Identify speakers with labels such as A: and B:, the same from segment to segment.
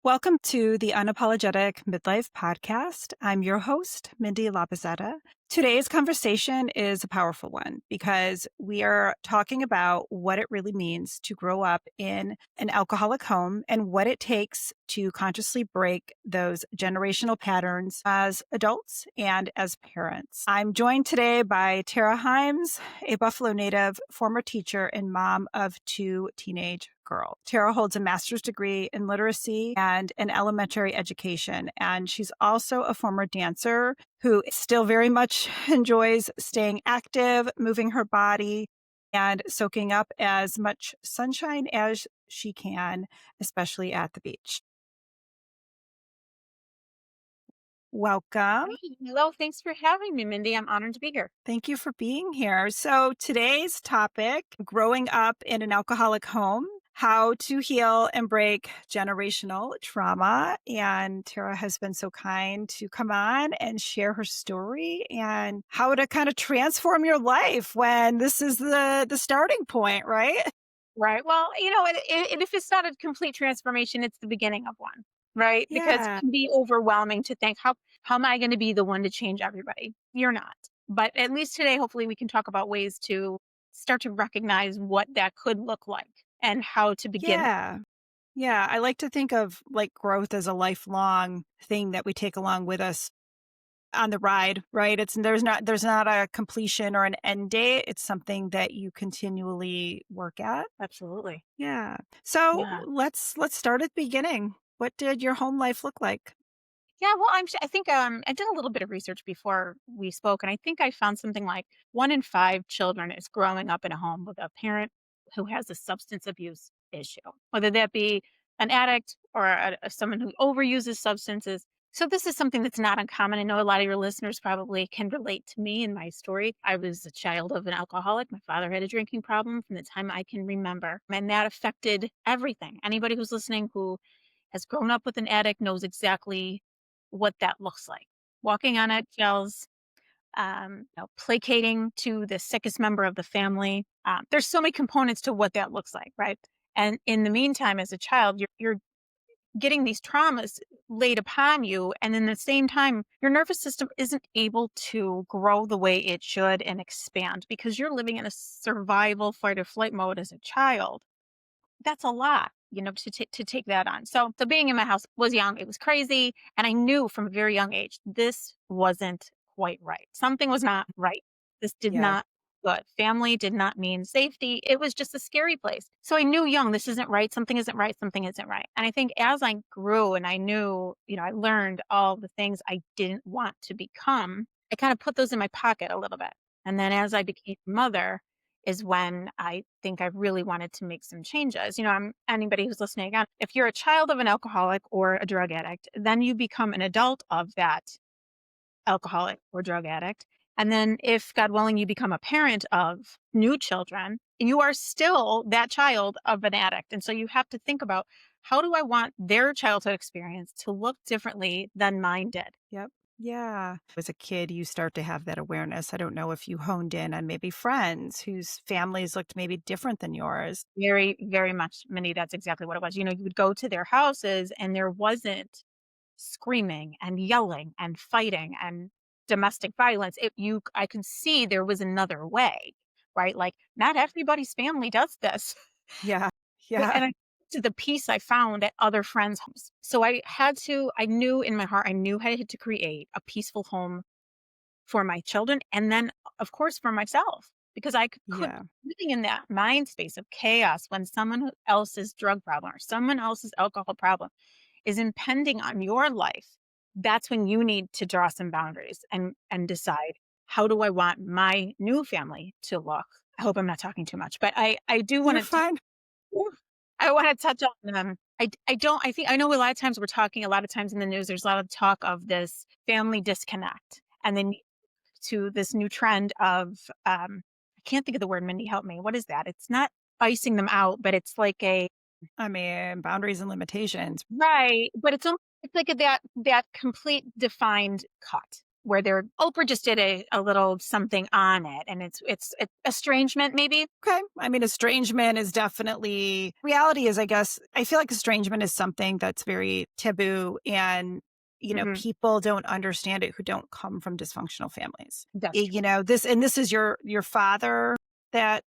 A: Welcome to the Unapologetic MidLife Podcast. I'm your host, Mindi Lobuzzetta. Today's conversation is a powerful one because we are talking about what it really means to grow up in an alcoholic home and what it takes to consciously break those generational patterns as adults and as parents. I'm joined today by Tara Heims, a Buffalo native, former teacher, and mom of two teenage girls. Tara holds a master's degree in literacy and an elementary education, and she's also a former dancer who still very much enjoys staying active, moving her body, and soaking up as much sunshine as she can, especially at the beach. Welcome.
B: Hello, thanks for having me, Mindy. I'm honored to be here.
A: Thank you for being here. So today's topic, growing up in an alcoholic home, how to heal and break generational trauma. And Tara has been so kind to come on and share her story and how to kind of transform your life when this is the starting point, right?
B: Right. Well, and if it's not a complete transformation, it's the beginning of one, right? Because it
A: Yeah.
B: can be overwhelming to think, how am I going to be the one to change everybody? You're not. But at least today, hopefully, we can talk about ways to start to recognize what that could look like and how to begin.
A: Yeah. Yeah. I like to think of like growth as a lifelong thing that we take along with us on the ride, right? It's there's not a completion or an end date. It's something that you continually work at.
B: Absolutely.
A: Yeah. So
B: Yeah.
A: let's start at the beginning. What did your home life look like?
B: Yeah, well, I think I did a little bit of research before we spoke, and I think I found something like 1 in 5 children is growing up in a home with a parent who has a substance abuse issue, whether that be an addict or someone who overuses substances. So this is something that's not uncommon. I know a lot of your listeners probably can relate to me and my story. I was a child of an alcoholic. My father had a drinking problem from the time I can remember, and that affected everything. Anybody who's listening who has grown up with an addict knows exactly what that looks like. Walking on eggshells, placating to the sickest member of the family. There's so many components to what that looks like, right? And in the meantime, as a child, you're getting these traumas laid upon you. And in the same time, your nervous system isn't able to grow the way it should and expand because you're living in a survival fight or flight mode as a child. That's a lot, to take that on. So being in my house was young. It was crazy. And I knew from a very young age, this wasn't quite right. Something was not right. This did
A: Yeah.
B: not good. Family did not mean safety. It was just a scary place. So I knew young, this isn't right. Something isn't right. Something isn't right. And I think as I grew and I knew, I learned all the things I didn't want to become, I kind of put those in my pocket a little bit. And then as I became a mother, is when I think I really wanted to make some changes. Anybody who's listening again, if you're a child of an alcoholic or a drug addict, then you become an adult of that alcoholic or drug addict. And then if God willing, you become a parent of new children, you are still that child of an addict. And so you have to think about, how do I want their childhood experience to look differently than mine did?
A: Yep. Yeah. As a kid, you start to have that awareness. I don't know if you honed in on maybe friends whose families looked maybe different than yours.
B: Very, very much, Minnie, that's exactly what it was. You would go to their houses and there wasn't screaming and yelling and fighting and domestic violence. I could see there was another way, right? Like, not everybody's family does this.
A: Yeah. Yeah.
B: And to the peace I found at other friends' homes. So I knew in my heart, I knew I had to create a peaceful home for my children. And then, of course, for myself, because I could
A: Yeah.
B: living in that mind space of chaos when someone else's drug problem or someone else's alcohol problem is impending on your life. That's when you need to draw some boundaries and decide, how do I want my new family to look? I hope I'm not talking too much, but I do want
A: You're
B: to
A: fine.
B: I want to touch on I don't I think I know a lot of times we're talking a lot of times in the news there's a lot of talk of this family disconnect and then to this new trend of I can't think of the word. Mindy, help me. What is that? It's not icing them out, but it's like a
A: I mean, boundaries and limitations.
B: right, but it's like that complete defined cut, where they're Oprah just did a little something on it, and it's estrangement maybe.
A: Okay. I mean, estrangement is definitely reality is, I guess, I feel like estrangement is something that's very taboo and,
B: Hmm.
A: people don't understand it who don't come from dysfunctional families.
B: That's true.
A: This is your father that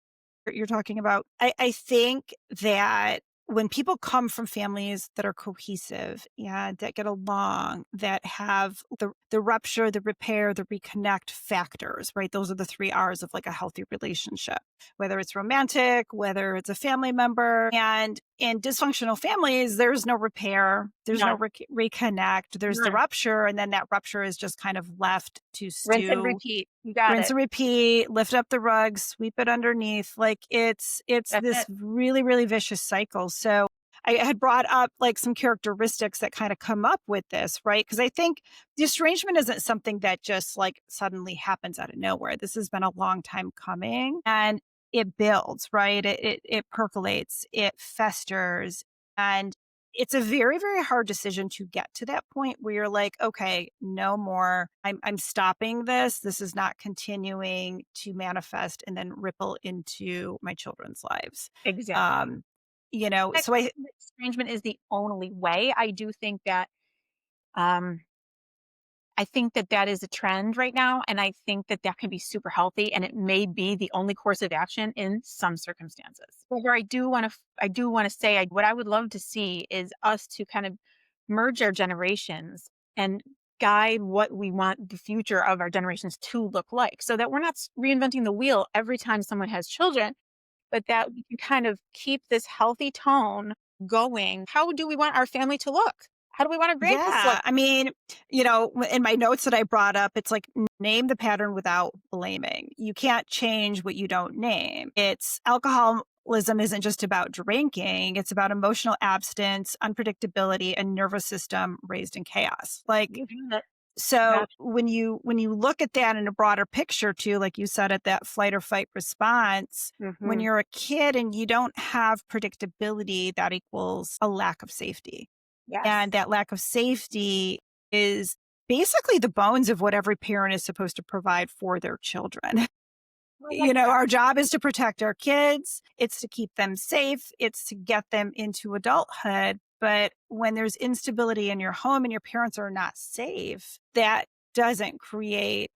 A: you're talking about. I think that when people come from families that are cohesive and that get along, that have the rupture, the repair, the reconnect factors, right? Those are the three R's of like a healthy relationship, whether it's romantic, whether it's a family member. And in dysfunctional families, there's no repair, there's no
B: None.
A: reconnect, there's the
B: None.
A: rupture. And then that rupture is just kind of left to
B: Rinse and
A: stew,
B: repeat. You got
A: rinse
B: it.
A: and repeat, lift up the rug, sweep it underneath. Like it's
B: That's
A: this
B: it.
A: really, really vicious cycle. So I had brought up like some characteristics that kind of come up with this, right? Because I think the estrangement isn't something that just like suddenly happens out of nowhere. This has been a long time coming and it builds, right? It percolates, it festers, and it's a very, very hard decision to get to that point where you're like, okay, no more. I'm stopping this. This is not continuing to manifest and then ripple into my children's lives.
B: Exactly.
A: Um,
B: I
A: so I
B: think that estrangement is the only way. I do think that um I think that that is a trend right now, and I think that that can be super healthy, and it may be the only course of action in some circumstances. However, I do want to say, what I would love to see is us to kind of merge our generations and guide what we want the future of our generations to look like, so that we're not reinventing the wheel every time someone has children, but that we can kind of keep this healthy tone going. How do we want our family to look? How do we want our grandkids to look?
A: Yeah. I mean, in my notes that I brought up, it's like name the pattern without blaming. You can't change what you don't name. It's alcoholism isn't just about drinking, it's about emotional abstinence, unpredictability, and nervous system raised in chaos. Like,
B: You got it. You
A: so
B: got
A: when you look at that in a broader picture too, like you said, at that flight or fight response,
B: it.
A: when
B: Mhm.
A: you're a kid and you don't have predictability, that equals a lack of safety.
B: Yes.
A: And that lack of safety is basically the bones of what every parent is supposed to provide for their children.
B: I like that.
A: Our job is to protect our kids, it's to keep them safe, it's to get them into adulthood. But when there's instability in your home and your parents are not safe, that doesn't create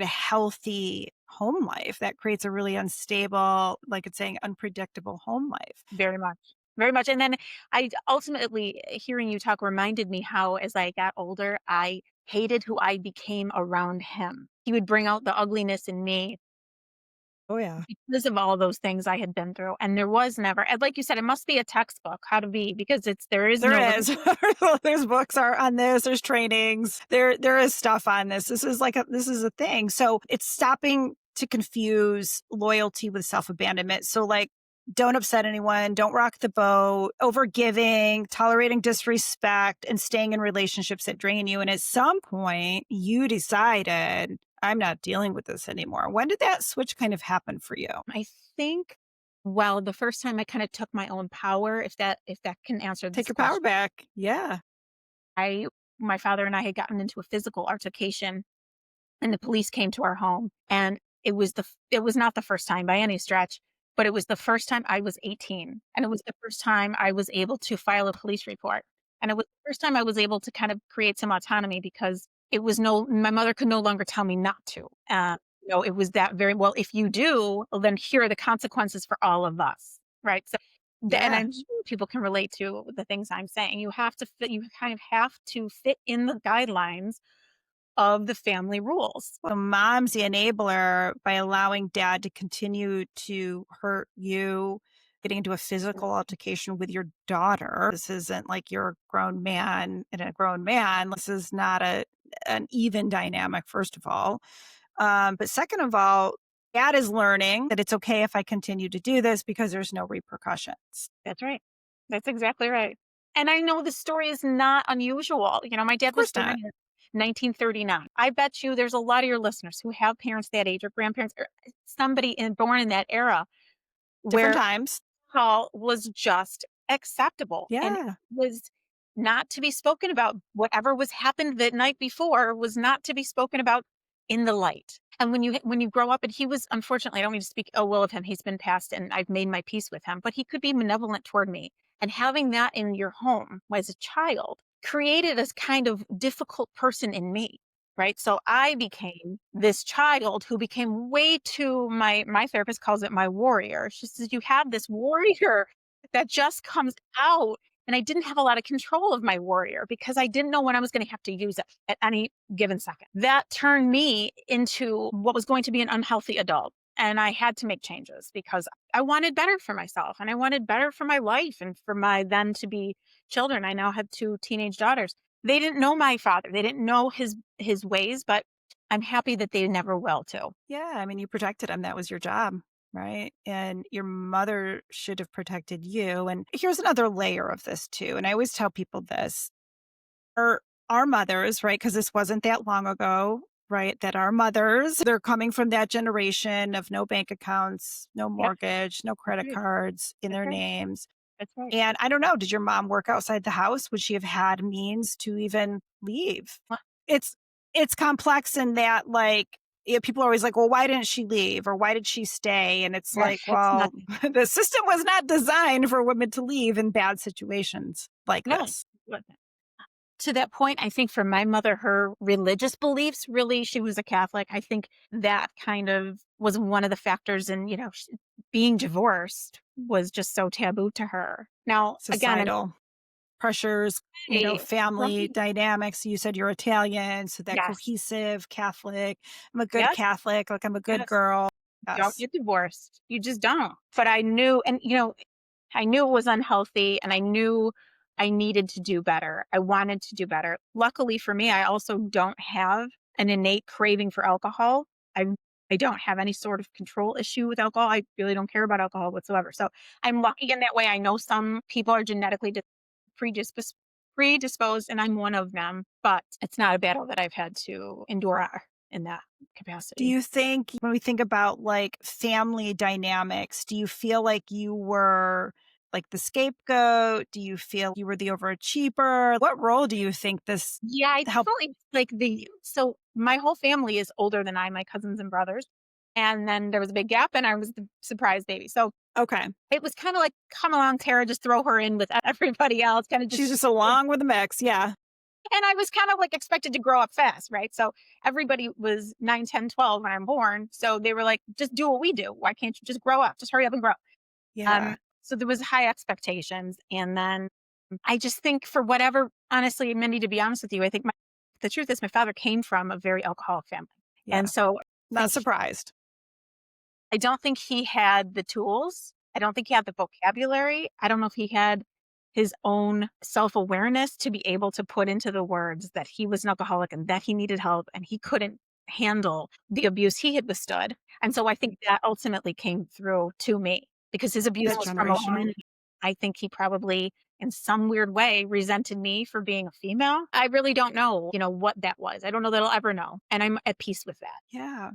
A: a healthy home life. That creates a really unstable, like it's saying, unpredictable home life.
B: Very much. Very much. And then I ultimately, hearing you talk reminded me how, as I got older, I hated who I became around him. He would bring out the ugliness in me
A: Oh yeah.
B: because of all those things I had been through. And there was never, and like you said, it must be a textbook, how to be, because there is no
A: There
B: looking.
A: is. There's books are on this, there's trainings. There is stuff on this. This is a thing. So it's stopping to confuse loyalty with self-abandonment. So like don't upset anyone, don't rock the boat, overgiving, tolerating disrespect, and staying in relationships that drain you. And at some point you decided, I'm not dealing with this anymore. When did that switch kind of happen for you?
B: I think, well, the first time I kind of took my own power, if that can answer
A: Take
B: this
A: your power
B: question.
A: back. Yeah.
B: I My father and I had gotten into a physical altercation, and the police came to our home, and it was not the first time by any stretch, but it was the first time. I was 18, and it was the first time I was able to file a police report, and it was the first time I was able to kind of create some autonomy, because it was no my mother could no longer tell me not to. It was that very well, if you do, well, then here are the consequences for all of us, right? So, and
A: Yeah.
B: I'm sure people can relate to the things I'm saying. You kind of have to fit in the guidelines of the family rules.
A: So mom's the enabler by allowing dad to continue to hurt you, getting into a physical altercation with your daughter. This isn't like you're a grown man and a grown man. This is not an even dynamic, first of all. But second of all, dad is learning that it's okay if I continue to do this because there's no repercussions.
B: That's right. That's exactly right. And I know the story is not unusual. My
A: Of
B: dad was
A: course
B: born
A: not.
B: in 1939. I bet you there's a lot of your listeners who have parents that age, or grandparents, or born in that era,
A: Different
B: where
A: times.
B: alcohol was just acceptable, and it
A: Yeah.
B: was not to be spoken about. Whatever was happened the night before was not to be spoken about in the light. And when you grow up, and he was, unfortunately, I don't mean to speak ill will of him. He's been passed and I've made my peace with him, but he could be malevolent toward me. And having that in your home as a child created this kind of difficult person in me. Right. So I became this child who became way too, my therapist calls it my warrior. She says, you have this warrior that just comes out. And I didn't have a lot of control of my warrior because I didn't know when I was going to have to use it at any given second. That turned me into what was going to be an unhealthy adult. And I had to make changes because I wanted better for myself and I wanted better for my life and for my then to be children. I now have two teenage daughters. They didn't know my father. They didn't know his ways, but I'm happy that they never will too.
A: Yeah, I mean, you protected him. That was your job, right? And your mother should have protected you. And here's another layer of this too. And I always tell people this. Our mothers, right? Because this wasn't that long ago, right? That our mothers, they're coming from that generation of no bank accounts, no
B: Yep.
A: mortgage, no
B: That's
A: credit
B: right.
A: cards in
B: That's
A: their
B: right.
A: names.
B: That's right.
A: And I don't know, did your mom work outside the house? Would she have had means to even leave?
B: Well,
A: It's it's complex in that, like, people are always like, "Well, why didn't she leave?" or "Why did she stay?" And it's like,
B: it's
A: well,
B: nothing.
A: the system was not designed for women to leave in bad situations like
B: No.
A: this.
B: To that point, I think for my mother, her religious beliefs, really, she was a Catholic. I think that kind of was one of the factors in, being divorced was just so taboo to her. Now, again, and
A: Societal pressures,
B: hey,
A: family
B: right,
A: dynamics. You said you're Italian, so that
B: yes,
A: cohesive Catholic. I'm a good
B: yes,
A: Catholic, like I'm a good
B: yes.
A: girl.
B: Don't
A: Yes.
B: get divorced. You just don't. But I knew, and I knew it was unhealthy and I knew I needed to do better. I wanted to do better. Luckily for me, I also don't have an innate craving for alcohol. I I don't have any sort of control issue with alcohol. I really don't care about alcohol whatsoever. So I'm lucky in that way. I know some people are genetically predisposed predisposed and I'm one of them, but it's not a battle that I've had to endure in that
A: Do
B: capacity.
A: you think when we think about, like, family dynamics, do you feel like you were, like, the scapegoat? Do you feel you were the overachiever? What role do you think this
B: Yeah, I
A: helped?
B: definitely like so my whole family is older than I, my cousins and brothers. And then there was a big gap and I was the surprise baby. So
A: Okay.
B: it was kind of like, come along, Tara, just throw her in with everybody else, kind of
A: She's
B: just,
A: just along with the mix, yeah.
B: and I was kind of like expected to grow up fast, right? So everybody was 9, 10, 12 when I'm born. So they were like, just do what we do. Why can't you just grow up? Just hurry up and grow.
A: Yeah.
B: So there was high expectations. And then I just think for whatever, honestly, Mindy, to be honest with you, I think the truth is my father came from a very alcoholic family. And
A: Yeah.
B: so
A: Not surprised.
B: I don't think he had the tools. I don't think he had the vocabulary. I don't know if he had his own self-awareness to be able to put into the words that he was an alcoholic and that he needed help and he couldn't handle the abuse he had withstood. And so I think that ultimately came through to me because his abuse
A: That
B: was from a
A: generational.
B: woman. I think he probably in some weird way resented me for being a female. I really don't know, what that was. I don't know that I'll ever know. And I'm at peace with that.
A: Yeah.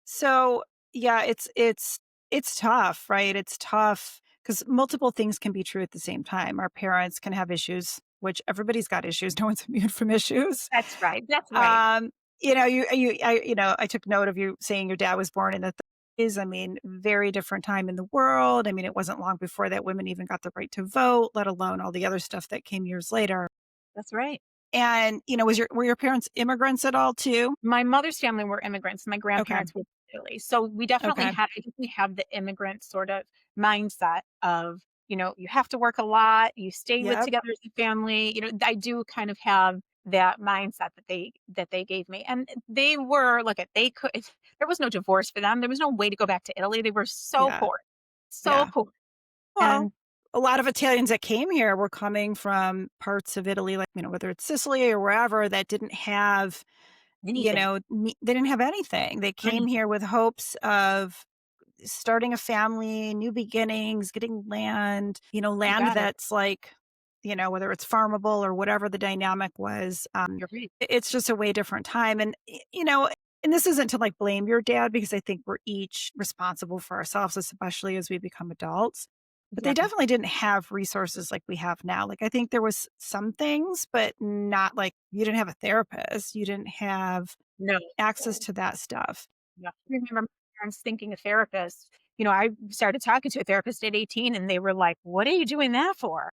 A: So, yeah, it's tough, right? It's tough because multiple things can be true at the same time. Our parents can have issues, which everybody's got issues. No one's immune from issues.
B: That's right. That's right.
A: Um, I took note of you saying your dad was born in the 30s. I mean, very different time in the world. I mean, it wasn't long before that women even got the right to vote, let alone all the other stuff that came years later.
B: That's right.
A: And, were your parents immigrants at all too?
B: My mother's family were immigrants, my
A: Okay.
B: grandparents were from Italy. So
A: Okay.
B: I definitely have the immigrant sort of mindset of, you have to work a lot, you stay with
A: Yep.
B: together as a family. I do kind of have that mindset that they gave me. And they were look at they could there was no divorce for them. There was no way to go back to Italy. They were so
A: Yeah.
B: poor. So
A: Yeah.
B: poor.
A: Well,
B: And
A: a lot of Italians that came here were coming from parts of Italy, like, whether it's Sicily or wherever that didn't have,
B: anything.
A: they didn't have anything. They came
B: Anything.
A: here with hopes of starting a family, new beginnings, getting land,
B: You
A: land
B: got it.
A: that's like, whether it's farmable or whatever the dynamic was.
B: You're right.
A: It's just a way different time. And, and this isn't to like blame your dad because I think we're each responsible for ourselves, especially as we become adults. But they
B: Exactly.
A: definitely didn't have resources like we have now. Like, I think there was some things, but not like you didn't have a therapist. You didn't have
B: No.
A: access to that stuff.
B: Yeah. I remember my parents thinking a therapist, I started talking to a therapist at 18 and they were like, "What are you doing that for?"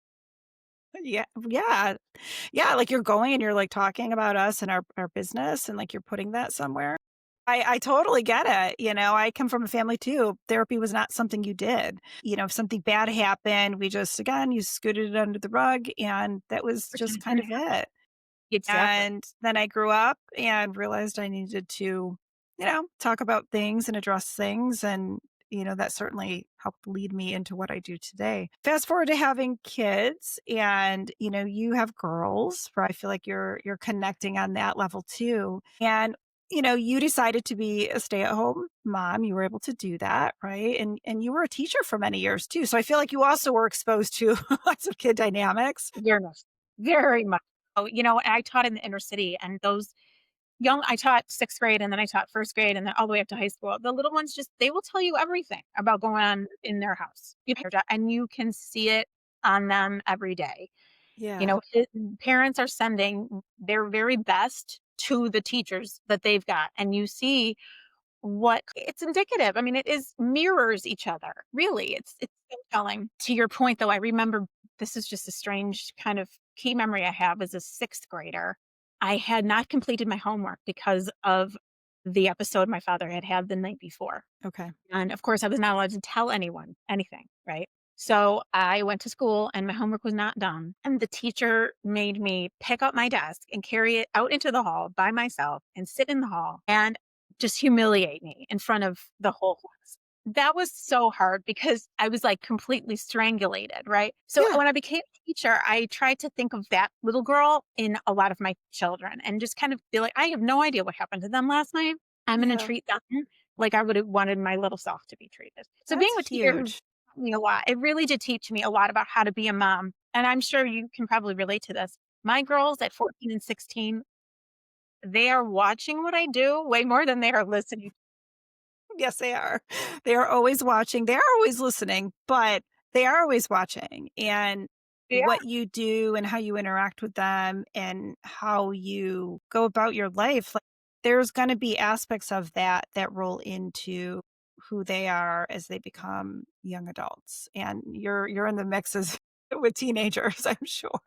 A: Yeah. Yeah. Yeah. Like you're going and you're like talking about us and our business and like you're putting that somewhere. I totally get it. I come from a family too. Therapy was not something you did. If something bad happened, we just, again, you scooted it under the rug and that was just
B: Pretend it
A: kind
B: didn't
A: of
B: happen.
A: it.
B: Exactly.
A: And then I grew up and realized I needed to, talk about things and address things. And, that certainly helped lead me into what I do today. Fast forward to having kids and, you have girls where I feel like you're connecting on that level too. And, you decided to be a stay-at-home mom. You were able to do that, right? And you were a teacher for many years too. So I feel like you also were exposed to lots of kid dynamics.
B: Very much. Very much. Oh, and I taught in the inner city and those I taught 6th grade and then I taught 1st grade and then all the way up to high school. The little ones they will tell you everything about going on in their house. And you can see it on them every day.
A: Yeah.
B: Parents are sending their very best to the teachers that they've got. And you see what it's indicative. I mean, it is mirrors each other. Really. It's so telling. To your point though, I remember this is just a strange kind of key memory I have as a 6th grader. I had not completed my homework because of the episode my father had had the night before.
A: Okay.
B: And of course, I was not allowed to tell anyone anything, right? So I went to school and my homework was not done. And the teacher made me pick up my desk and carry it out into the hall by myself and sit in the hall and just humiliate me in front of the whole class. That was so hard because I was like completely strangulated, right? So
A: Yeah.
B: when I became a teacher, I tried to think of that little girl in a lot of my children and just kind of be like, I have no idea what happened to them last night. I'm going to
A: Yeah.
B: treat them like I would have wanted my little self to be treated. So being
A: That's
B: with teacher has
A: huge.
B: taught me a lot. It really did teach me a lot about how to be a mom. And I'm sure you can probably relate to this. My girls at 14 and 16, they are watching what I do way more than they are listening.
A: Yes, they are. They are always watching. They are always listening, but they are always watching. And
B: Yeah.
A: what you do and how you interact with them and how you go about your life, like, there's going to be aspects of that roll into who they are as they become young adults. And you're in the mixes with teenagers, I'm sure.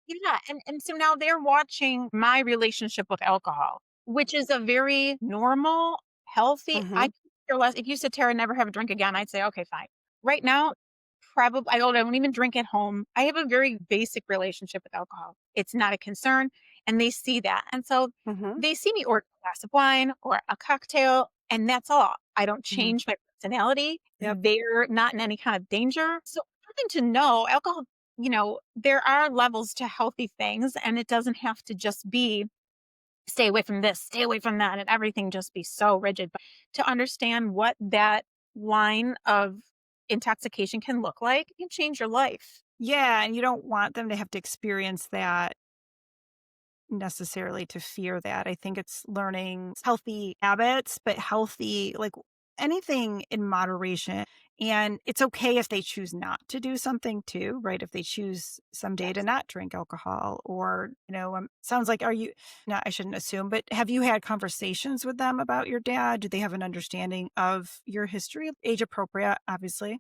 B: Yeah, and so now they're watching my relationship with alcohol, which is a very normal, healthy I
A: Mhm.
B: could care less if you said, "Tara, never have a drink again," I'd say, "Okay, fine." Right now, probably I don't even drink at home. I have a very basic relationship with alcohol. It's not a concern, and they see that, and so
A: Mhm.
B: they see me order a glass of wine or a cocktail, and that's all. I don't
A: Mhm.
B: change my personality.
A: Yep.
B: They're not in any kind of danger, so something to know, alcohol there are levels to healthy things, and it doesn't have to just be stay away from this, stay away from that, and everything just be so rigid. But to understand what that line of intoxication can look like, it can change your life.
A: Yeah, and you don't want them to have to experience that necessarily to fear that. I think it's learning healthy habits, but healthy, like anything in moderation. And it's okay if they choose not to do something too, right? If they choose someday to
B: Yes.
A: not drink alcohol or, sounds like, are you, no, I shouldn't assume, but have you had conversations with them about your dad? Do they have an understanding of your history? Age appropriate, obviously.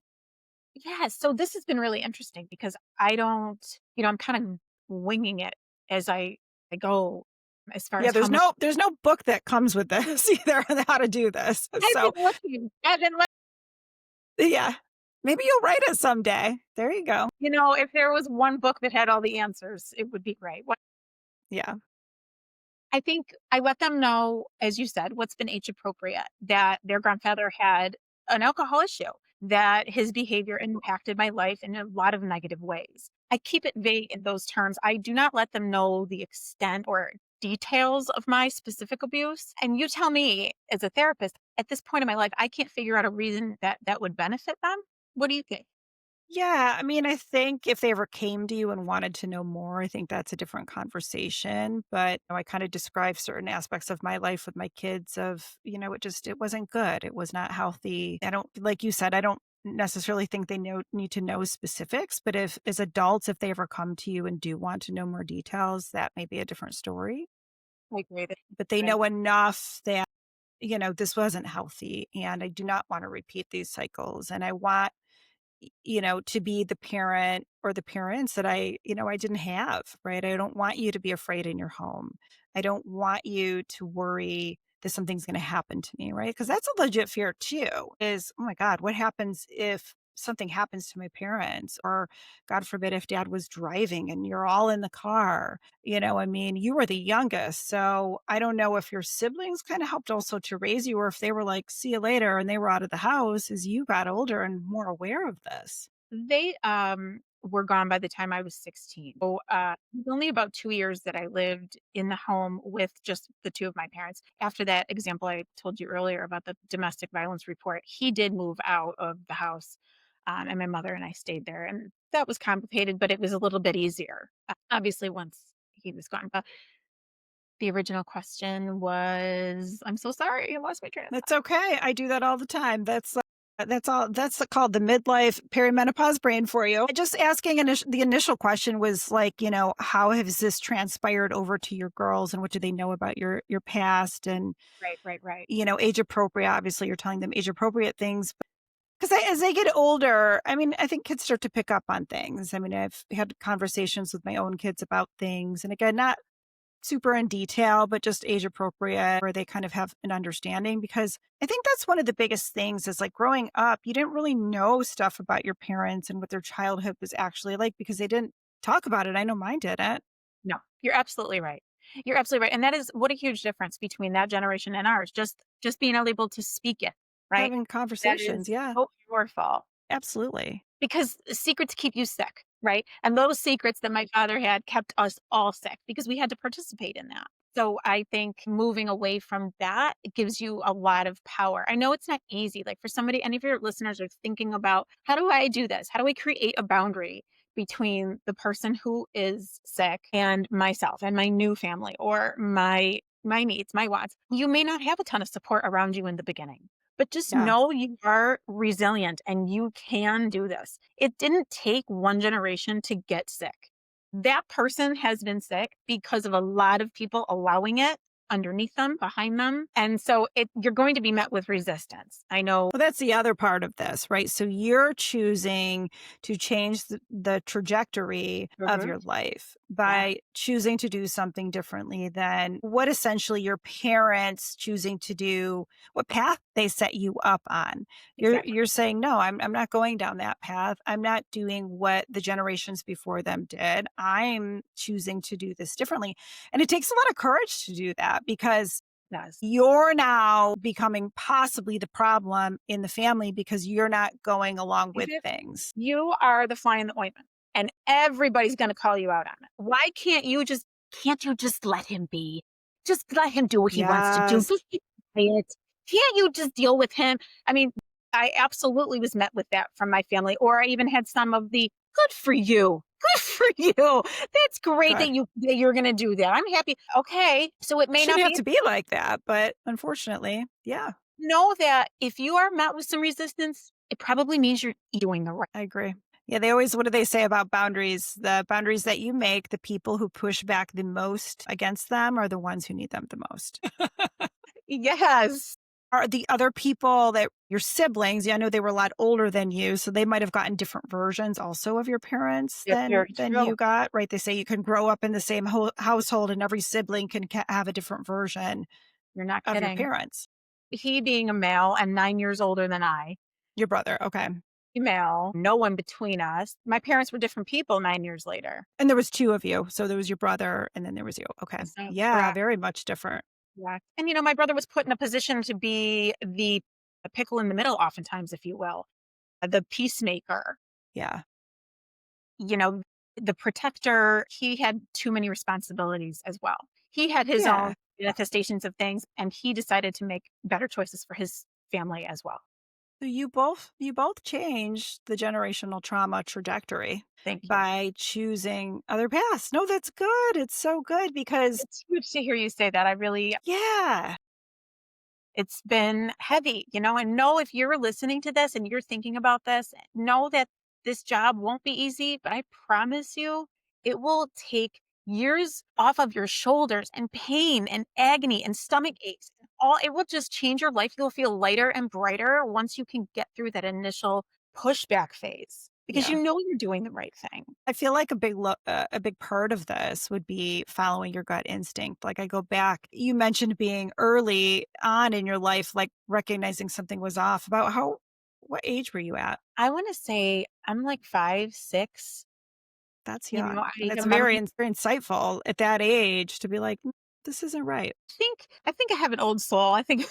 B: Yes. So this has been really interesting because I don't, I'm kind of winging it as I go as far
A: Yeah,
B: as how much
A: there's no book that comes with this either on how to do this.
B: I've
A: So
B: been looking. I've been
A: yeah. Maybe you'll write it someday. There you go.
B: if there was one book that had all the answers, it would be great.
A: Yeah.
B: I think I let them know, as you said, what's been age appropriate, that their grandfather had an alcohol issue, that his behavior impacted my life in a lot of negative ways. I keep it vague in those terms. I do not let them know the extent or details of my specific abuse. And you tell me, as a therapist, at this point in my life, I can't figure out a reason that would benefit them. What do you think?
A: Yeah, I mean, I think if they ever came to you and wanted to know more, I think that's a different conversation, but, I kinda describe certain aspects of my life with my kids of, it wasn't good. It was not healthy. I don't like you said, I don't necessarily think they need to know specifics, but if as adults, if they ever come to you and do want to know more details, that may be a different story.
B: I agree.
A: But they
B: Right.
A: know enough that, this wasn't healthy and I do not want to repeat these cycles. And I want, to be the parent or the parents that I didn't have, right? I don't want you to be afraid in your home. I don't want you to worry that something's going to happen to me, right? Because that's a legit fear too is, oh my God, what happens if something happens to my parents? Or God forbid if dad was driving and you're all in the car, I mean, you were the youngest. So I don't know if your siblings kind of helped also to raise you or if they were like, see you later and they were out of the house as you got older and more aware of this.
B: They were gone by the time I was 16. So it was only about 2 years that I lived in the home with just the two of my parents. After that example I told you earlier about the domestic violence report, he did move out of the house. And my mother and I stayed there. And that was complicated, but it was a little bit easier. Obviously, once he was gone. But the original question was, I'm so sorry, I lost my train of
A: That's okay. I do that all the time. That's all. That's called the midlife perimenopause brain for you. Just asking the initial question was like, how has this transpired over to your girls, and what do they know about your past, and
B: Right, right, right.
A: age appropriate. Obviously, you're telling them age appropriate things because as they get older, I mean, I think kids start to pick up on things. I mean, I've had conversations with my own kids about things, and again, not super in detail, but just age appropriate where they kind of have an understanding because I think that's one of the biggest things is like growing up, you didn't really know stuff about your parents and what their childhood was actually like because they didn't talk about it. I know mine didn't.
B: No, you're absolutely right. You're absolutely right, and that is what a huge difference between that generation and ours, just being able to speak it, right?
A: Having
B: That
A: conversations.
B: is
A: Yeah,
B: so powerful
A: absolutely.
B: because secrets keep you sick, right? And those secrets that my father had kept us all sick because we had to participate in that. So I think moving away from that, it gives you a lot of power. I know it's not easy. Like for somebody, any of your listeners are thinking about, how do I do this? How do I create a boundary between the person who is sick and myself and my new family or my needs, my wants? You may not have a ton of support around you in the beginning, but just
A: Yeah.
B: know you are resilient and you can do this. It didn't take one generation to get sick. That person has been sick because of a lot of people allowing it underneath them, behind them. And so you're going to be met with resistance. I know.
A: Well, that's the other part of this, right? So you're choosing to change the trajectory of
B: Mhm.
A: your life
B: Yeah,
A: by choosing to do something differently than what essentially your parents choosing to do, what path they set you up on.
B: exactly.
A: You're saying, no, I'm not going down that path. I'm not doing what the generations before them did. I'm choosing to do this differently. And it takes a lot of courage to do that because
B: It does.
A: you're now becoming possibly the problem in the family because you're not going along with things.
B: You are the fly in the ointment and everybody's going to call you out on it. Why can't you just let him be? Just let him do what he wants to do.
A: Yes.
B: Just keep quiet. Can't you just deal with him? I mean, I absolutely was met with that from my family, or I even had some of the good for you. Good for you. That's great
A: Good.
B: that you're going to do that. I'm happy. Okay, so it may
A: Shouldn't
B: not
A: have
B: be.
A: to be like that, but unfortunately, yeah,
B: Know that if you are met with some resistance, it probably means you're doing the right.
A: I agree. Yeah, they always, what do they say about boundaries? The boundaries that you make, the people who push back the most against them are the ones who need them the most.
B: Yes.
A: Are the other people that your siblings, yeah, I know they were a lot older than you, so they might have gotten different versions also of your parents
B: That's very
A: than
B: true.
A: you got, right? They say you can grow up in the same household and every sibling can have a different version
B: You're not
A: of your
B: kidding.
A: parents.
B: He being a male and 9 years older than I,
A: Your brother, okay.
B: female, no one between us. My parents were different people 9 years later.
A: And there was 2 of you, so there was your brother and then there was you, okay.
B: So
A: Yeah,
B: correct,
A: very much different.
B: correct. And, my brother was put in a position to be the pickle in the middle oftentimes, if you will, the peacemaker,
A: Yeah,
B: you know, the protector. He had too many responsibilities as well. He had his own
A: yeah.
B: manifestations of things, and he decided to make better choices for his family as well.
A: So you both changed the generational trauma trajectory
B: Thank you.
A: by choosing other paths. No, that's good. It's so good because
B: It's huge to hear you say that. I really
A: yeah.
B: It's been heavy, and know if you're listening to this and you're thinking about this, know that this job won't be easy, but I promise you it will take years off of your shoulders and pain and agony and stomach aches. All it will just change your life. You'll feel lighter and brighter once you can get through that initial pushback phase because
A: Yeah.
B: you're doing the right thing.
A: I feel like a big part of this would be following your gut instinct. Like I go back, you mentioned being early on in your life, like recognizing something was off. About how what age were you at?
B: I want to say I'm like 5, 6.
A: That's young. And it's
B: I'm
A: very insightful at that age to be like, "Mm, this isn't right."
B: I think I have an old soul. I think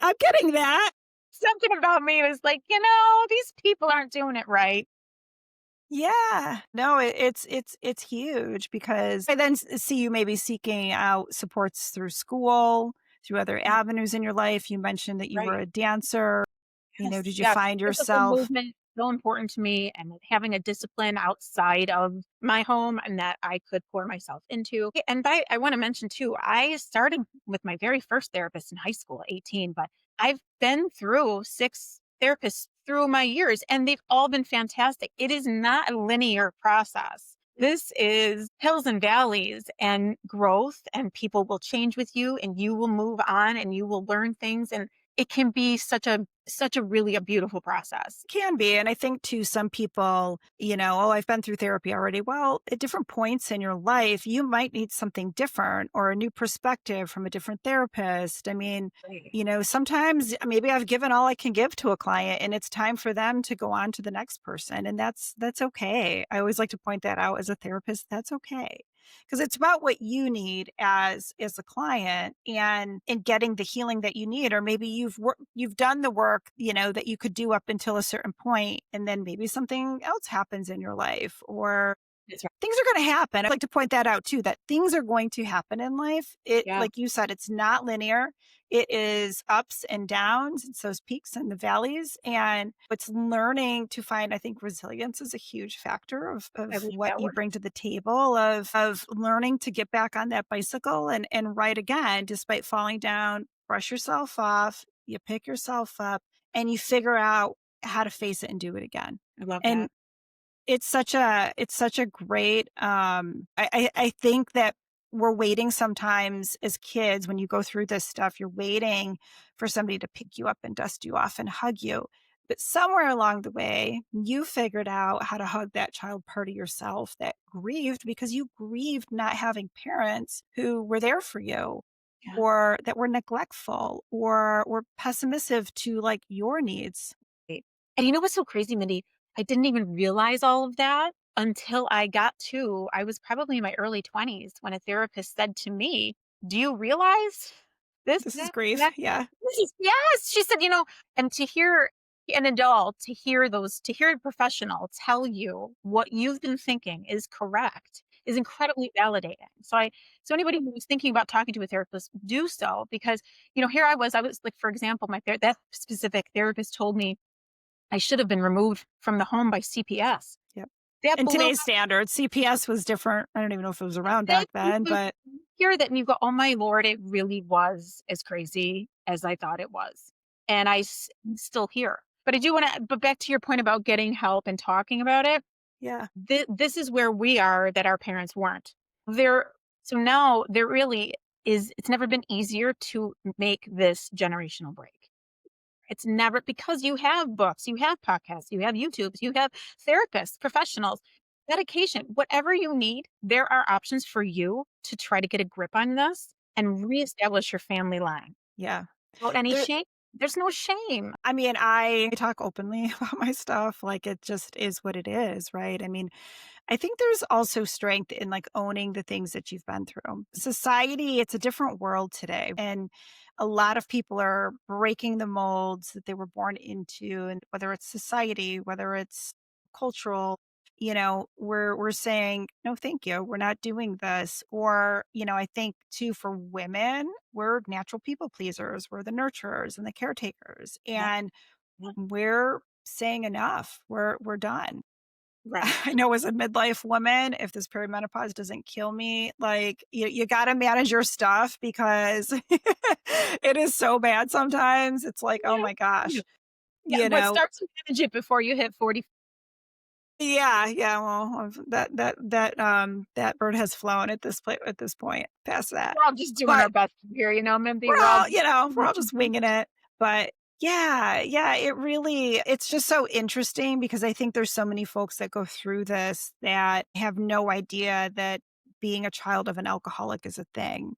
A: I'm getting that.
B: something about me was like, these people aren't doing it right.
A: Yeah. No, it's huge because I then see you maybe seeking out supports through school, through other
B: Mm,
A: avenues in your life. You mentioned that you were
B: right.
A: a dancer.
B: Yes,
A: Did you
B: yes.
A: find
B: Physical
A: yourself
B: movement, so important to me, and having a discipline outside of my home and that I could pour myself into. Yeah, and I want to mention too, I started with my very first therapist in high school at 18, but I've been through 6 therapists through my years, and they've all been fantastic. It is not a linear process. This is hills and valleys and growth, and people will change with you, and you will move on, and you will learn things, and it can be such a really a beautiful process.
A: can be. And I think to some people, oh, I've been through therapy already. Well, at different points in your life, you might need something different or a new perspective from a different therapist. I mean,
B: Right.
A: sometimes maybe I've given all I can give to a client and it's time for them to go on to the next person. And that's okay. I always like to point that out as a therapist. That's okay. Because it's about what you need as a client and getting the healing that you need, or maybe you've done the work that you could do up until a certain point, and then maybe something else happens in your life, or
B: That's right.
A: things are going to happen. I like to point that out too, that things are going to happen in life. It,
B: Yeah.
A: like you said, it's not linear. It is ups and downs. It's those peaks and the valleys. And it's learning to find, I think resilience is a huge factor
B: I
A: of
B: love
A: what
B: that
A: you
B: word.
A: bring to the table, of learning to get back on that bicycle and ride again, despite falling down, brush yourself off, you pick yourself up, and you figure out how to face it and do it again.
B: I love
A: And
B: that.
A: it's such a great, I think that we're waiting sometimes as kids when you go through this stuff, you're waiting for somebody to pick you up and dust you off and hug you. But somewhere along the way, you figured out how to hug that child part of yourself that grieved because you grieved not having parents who were there for you
B: Yeah.
A: or that were neglectful or were pessimistic to like your needs.
B: Right. And you know what's so crazy, Mindy? I didn't even realize all of that until I was probably in my early 20s when a therapist said to me, "Do you realize this,
A: This is
B: that,
A: grief.
B: that?"
A: Yeah.
B: This is, yes. She said, and to hear an adult, to hear a professional tell you what you've been thinking is correct is incredibly validating. So anybody who's thinking about talking to a therapist, do so because, here I was like, for example, that specific therapist told me I should have been removed from the home by CPS.
A: Yep.
B: That
A: In
B: blew
A: today's standards, CPS was different. I don't even know if it was around
B: that
A: back then, but
B: hear that and you go, "Oh my lord, it really was as crazy as I thought it was." And I'm still here. But I do wanna but back to your point about getting help and talking about it,
A: yeah.
B: this is where we are that our parents weren't. There so now there really is it's never been easier to make this generational break. It's never because you have books, you have podcasts, you have YouTubes, you have therapists, professionals, medication, whatever you need, there are options for you to try to get a grip on this and reestablish your family line
A: Yeah.
B: without any
A: There
B: shame. There's no shame.
A: I mean, I talk openly about my stuff, like, it just is what it is, right? I mean, I think there's also strength in, like, owning the things that you've been through. Society, it's a different world today, and a lot of people are breaking the molds that they were born into, and whether it's society, whether it's cultural, we're saying, "No, thank you. We're not doing this." Or, I think too for women, we're natural people pleasers. We're the nurturers and the caretakers,
B: Yeah,
A: and
B: yeah,
A: we're saying enough. We're done.
B: Right.
A: I know as a midlife woman, if this perimenopause doesn't kill me, like you got to manage your stuff because it is so bad sometimes. It's like, oh
B: Yeah.
A: my
B: Yeah.
A: gosh,
B: Yeah,
A: you
B: but
A: know.
B: start to manage it before you hit 40.
A: Yeah, yeah. Well, that bird has flown at this point, past that.
B: We're all just doing our
A: But
B: best here, Mindy. We're all just
A: we're all just winging it. But yeah, yeah, it's just so interesting because I think there's so many folks that go through this that have no idea that being a child of an alcoholic is a thing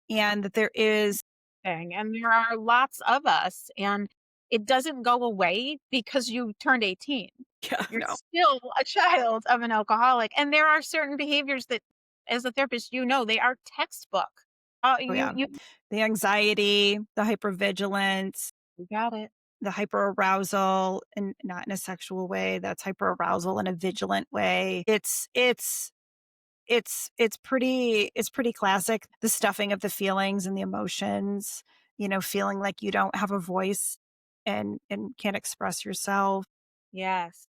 A: and that there is
B: thing, and there are lots of us, and it doesn't go away because you turned 18.
A: yeah,
B: You're
A: no.
B: still a child of an alcoholic, and there are certain behaviors that, as a therapist, they are textbook.
A: Oh
B: You
A: yeah.
B: you
A: The anxiety, the hypervigilance,
B: you got it.
A: the hyperarousal, and not in a sexual way, that's hyperarousal in a vigilant way. It's pretty classic, the stuffing of the feelings and the emotions, feeling like you don't have a voice and can't express yourself.
B: Yes.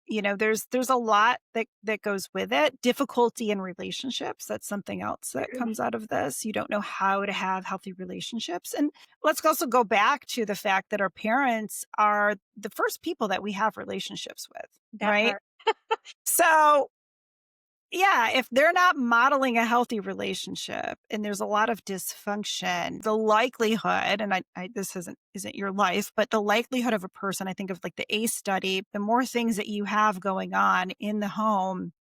A: There's a lot that goes with it. Difficulty in relationships, that's something else that
B: True.
A: comes out of this. You don't know how to have healthy relationships. And let's also go back to the fact that our parents are the first people that we have relationships with,
B: That
A: right?
B: part.
A: So yeah, if they're not modeling a healthy relationship and there's a lot of dysfunction, the likelihood, and I this isn't your life, but the likelihood of a person, I think of like the ACE study, the more things that you have going on in the home,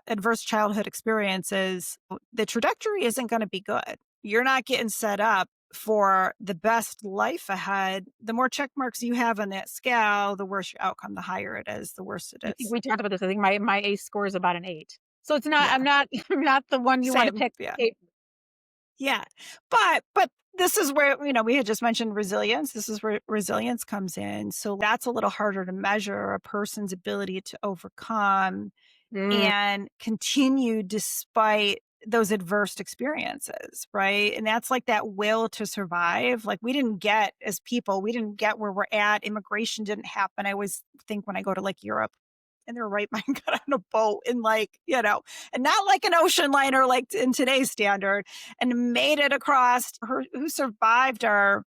A: adverse childhood experiences, the trajectory isn't going to be good. You're not getting set up for the best life ahead. The more check marks you have on that scale, the worse your outcome, the higher it is, the worse it
B: I think
A: is.
B: we talked about this. I think my ACE score is about an 8. So it's not
A: Yeah.
B: I'm not I'm not the one you wanna
A: Same.
B: pick.
A: Yeah.
B: Hey,
A: Yeah. But this is where, we had just mentioned resilience. This is where resilience comes in. So that's a little harder to measure a person's ability to overcome
B: mm,
A: and continue despite those adverse experiences, right? And that's like that will to survive. Like we didn't get as people, we didn't get where we're at. Immigration didn't happen. I always think when I go to like Europe and they're right, mine got on a boat and like, and not like an ocean liner like in today's standard and made it across who survived our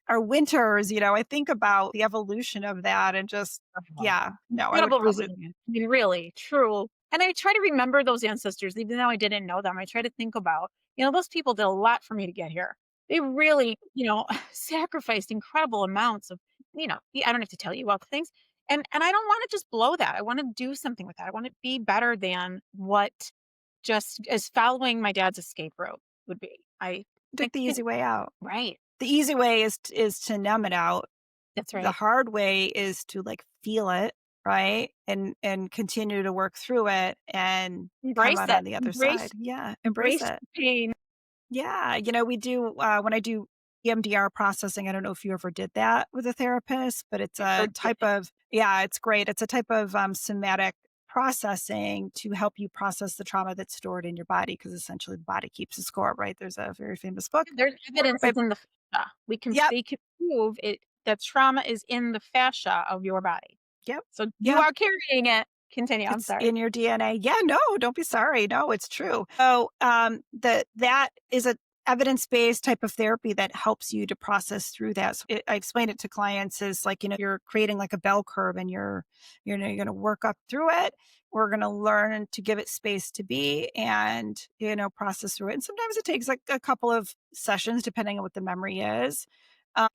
A: winters. I think about the evolution of that and just yeah, no, I would
B: incredible
A: probably
B: resilience. I mean, really, true. And I try to remember those ancestors, even though I didn't know them. I try to think about, those people did a lot for me to get here. They really, sacrificed incredible amounts of, I don't have to tell you about the things. And I don't want to just blow that. I want to do something with that. I want to be better than what just is following my dad's escape route would be. I
A: took the
B: can
A: easy way out.
B: right.
A: The easy way is to numb it out.
B: That's
A: The
B: right.
A: hard way is to like feel it, right? And continue to work through it and come
B: Embrace
A: out
B: it.
A: on the other side.
B: Embrace
A: Yeah, embrace
B: embrace
A: it.
B: the pain.
A: Yeah, we do when I do EMDR processing, I don't know if you ever did that with a therapist, but it's
B: I
A: a
B: heard good
A: type
B: things.
A: of yeah, it's great. It's a type of somatic processing to help you process the trauma that's stored in your body because essentially the body keeps a score, right? There's a very famous book.
B: There's evidence
A: Right.
B: it's in the fascia.
A: Yep.
B: They can prove it that trauma is in the fascia of your body.
A: Yep.
B: So you
A: Yep.
B: are carrying it. Continue, I'm
A: It's
B: sorry.
A: in your DNA. Yeah, no, don't be sorry. No, it's true. So, that is a evidence-based type of therapy that helps you to process through that. So I explain it to clients is like, you're creating like a bell curve and you're going to work up through it. We're going to learn to give it space to be and, process through it. And sometimes it takes like a couple of sessions depending on what the memory is.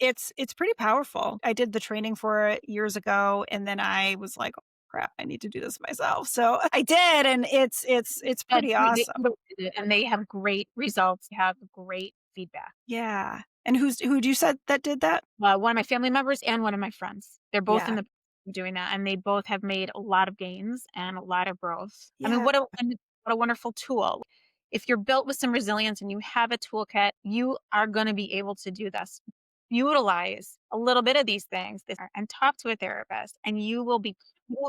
A: It's pretty powerful. I did the training for it years ago and then I was like, crap, I need to do this myself. So I did, and it's
B: And
A: pretty
B: they
A: awesome.
B: utilize it, and they have great results, have great feedback.
A: Yeah. And who'd you said that did that?
B: One of my family members and one of my friends. They're both in
A: Yeah.
B: the doing that, and they both have made a lot of gains and a lot of growth. I mean,
A: Yeah.
B: what a wonderful tool. If you're built with some resilience and you have a toolkit, you are going to be able to do this. Utilize a little bit of these things and talk to a therapist, and you will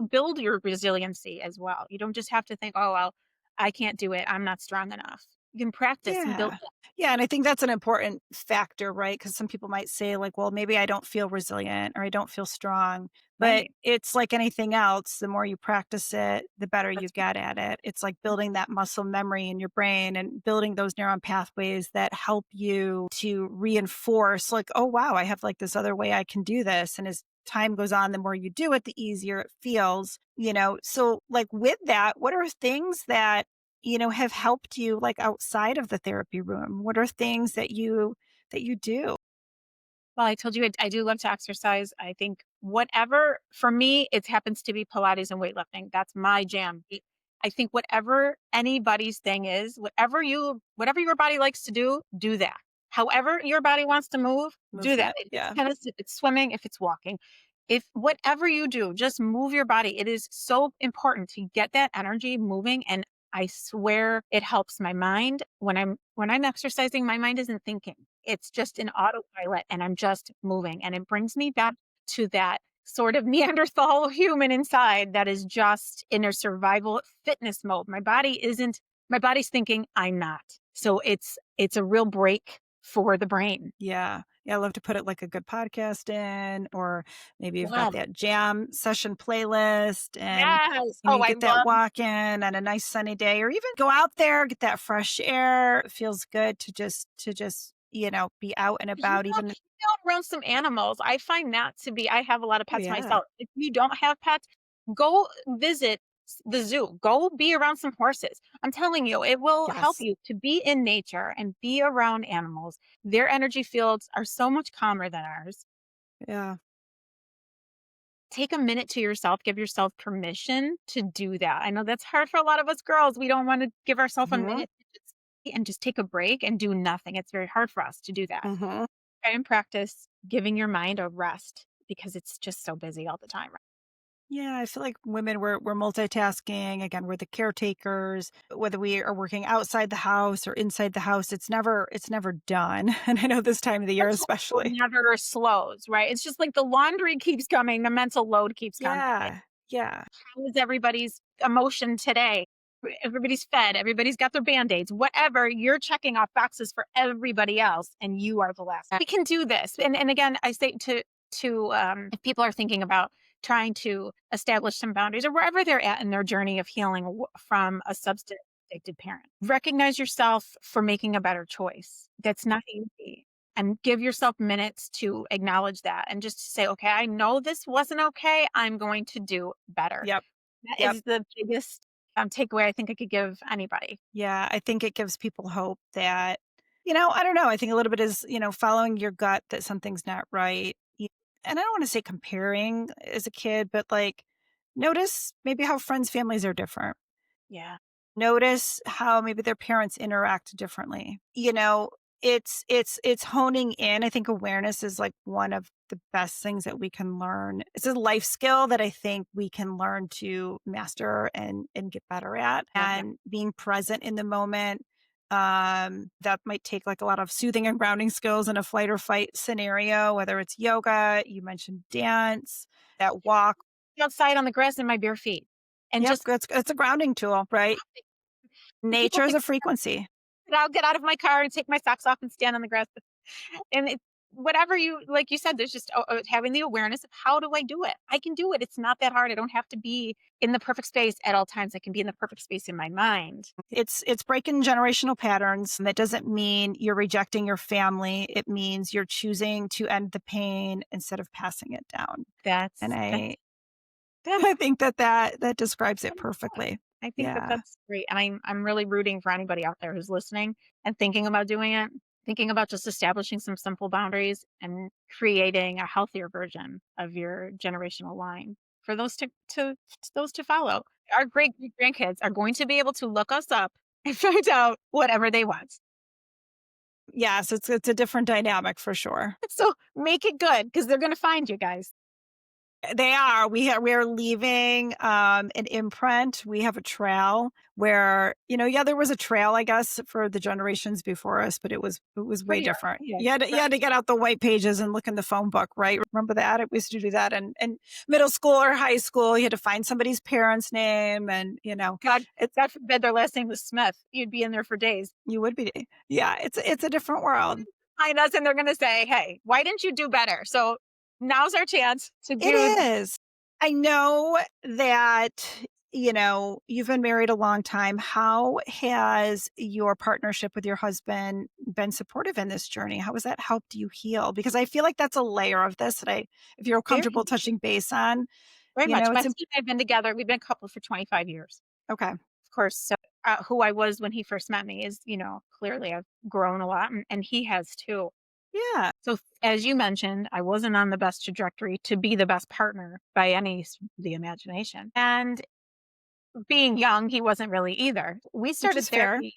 B: build your resiliency as well. You don't just have to think, oh well, I can't do it. I'm not strong enough. You can practice and build
A: Yeah.
B: that.
A: Yeah, and I think that's an important factor, right? Because some people might say like, "Well, maybe I don't feel resilient or I don't feel strong." But
B: Right.
A: it's like anything else, the more you practice it, the better you
B: That's
A: get at it. It's like building that muscle memory in your brain and building those neuron pathways that help you to reinforce like, "Oh, wow, I have like this other way I can do this." And as time goes on, the more you do it, the easier it feels, you know? So like with that, what are things that have helped you, like, outside of the therapy room? What are things that you do?
B: well, I told you I do love to exercise. I think whatever for me, it happens to be Pilates and weightlifting. That's my jam. I think whatever anybody's thing is, whatever your body likes to do that. However your body wants to move, do that.
A: Movement,
B: If it's
A: yeah.
B: tennis, if it's swimming, if it's walking, if whatever you do, just move your body. It is so important to get that energy moving. And I swear it helps my mind. When I'm exercising, my mind isn't thinking. It's just an autopilot and I'm just moving. And it brings me back to that sort of Neanderthal human inside that is just in a survival fitness mode. My body's thinking I'm not. So it's a real break for the brain.
A: Yeah. Yeah, I love to put it like a good podcast in, or maybe you've got
B: Love.
A: that jam session playlist and
B: Yes. Oh,
A: you
B: I
A: get that
B: love.
A: walk in on a nice sunny day, or even go out there, get that fresh air. It feels good to just be out and
B: You
A: about
B: know,
A: even.
B: around some animals, I find that to be I have a lot of
A: Oh
B: pets
A: yeah.
B: myself. If you don't have pets, go visit the zoo. Go be around some horses. I'm telling you, it will help
A: Yes.
B: you to be in nature and be around animals. Their energy fields are so much calmer than ours.
A: Yeah.
B: Take a minute to yourself, give yourself permission to do that. I know that's hard for a lot of us girls. We don't want to give ourselves a
A: Mhm.
B: minute to just take a break and do nothing. It's very hard for us to do that.
A: Mhm.
B: Try and practice giving your mind a rest because it's just so busy all the time.
A: Yeah, I feel like women we're multitasking. Again, we're the caretakers. Whether we are working outside the house or inside the house, it's never done. And I know this time of the year
B: Mental load
A: especially.
B: never slows, right? It's just like the laundry keeps coming, the mental load keeps coming.
A: Yeah. Yeah.
B: How is everybody's emotion today? Everybody's fed, everybody's got their band-aids, whatever. You're checking off boxes for everybody else, and you are the last. We can do this. And again, I say to if people are thinking about trying to establish some boundaries or wherever they're at in their journey of healing from a substance addicted parent, recognize yourself for making a better choice. That's not easy. And give yourself minutes to acknowledge that and just to say, okay, I know this wasn't okay. I'm going to do better.
A: Yep.
B: That
A: Yep.
B: is the biggest takeaway I think I could give anybody.
A: Yeah, I think it gives people hope that, I don't know, I think a little bit is, following your gut that something's not right. And I don't want to say comparing as a kid, but like notice maybe how friends' families are different.
B: Yeah.
A: Notice how maybe their parents interact differently. It's honing in. I think awareness is like one of the best things that we can learn. It's a life skill that I think we can learn to master and get better at.
B: Love that.
A: And being present in the moment, that might take like a lot of soothing and grounding skills in a flight or fight scenario, whether it's yoga, you mentioned dance, that walk.
B: Outside on the grass in my bare feet and
A: Yep,
B: just
A: it's a grounding tool, right?
B: people
A: Nature is
B: think
A: a frequency.
B: I'll get out of my car and take my socks off and stand on the grass. And it's whatever you like you said, there's just having the awareness of how do I do it? I can do it. It's not that hard. I don't have to be in the perfect space at all times. I can be in the perfect space in my mind.
A: It's breaking generational patterns. That doesn't mean you're rejecting your family. It means you're choosing to end the pain instead of passing it down. And
B: That's
A: I
B: that's
A: I think that describes it perfectly.
B: I think that
A: Yeah.
B: that's great, and I'm really rooting for anybody out there who's listening and thinking about doing it, thinking about just establishing some simple boundaries and creating a healthier version of your generational line for those to follow. Our great grandkids are going to be able to look us up and find out whatever they want.
A: Yes, it's a different dynamic for sure.
B: So make it good because they're going to find you guys.
A: They are. We're leaving an imprint. We have a trail where, yeah, there was a trail, I guess, for the generations before us, but it was way
B: Pretty
A: different.
B: archaic,
A: You had to
B: right?
A: get out the white pages and look in the phone book, right? Remember that? We used to do that in middle school or high school. You had to find somebody's parents' name, and
B: God
A: it's
B: God forbid their last name was Smith. You'd be in there for days.
A: you would be, yeah. It's a different world.
B: Find us and they're gonna say, "Hey, why didn't you do better?" So now's our chance to
A: It
B: do
A: is. I know that, you've been married a long time. How has your partnership with your husband been supportive in this journey? How has that helped you heal? Because I feel like that's a layer of this that if you're
B: very
A: comfortable
B: much,
A: touching base on,
B: very much. My
A: it's
B: husband and I have been together. We've been a couple for 25 years.
A: okay.
B: Of course, so, who I was when he first met me is, clearly I've grown a lot and he has too.
A: Yeah.
B: So as you mentioned, I wasn't on the best trajectory to be the best partner by any the imagination. And being young, he wasn't really either. We
A: Which
B: started
A: is fair,
B: therapy,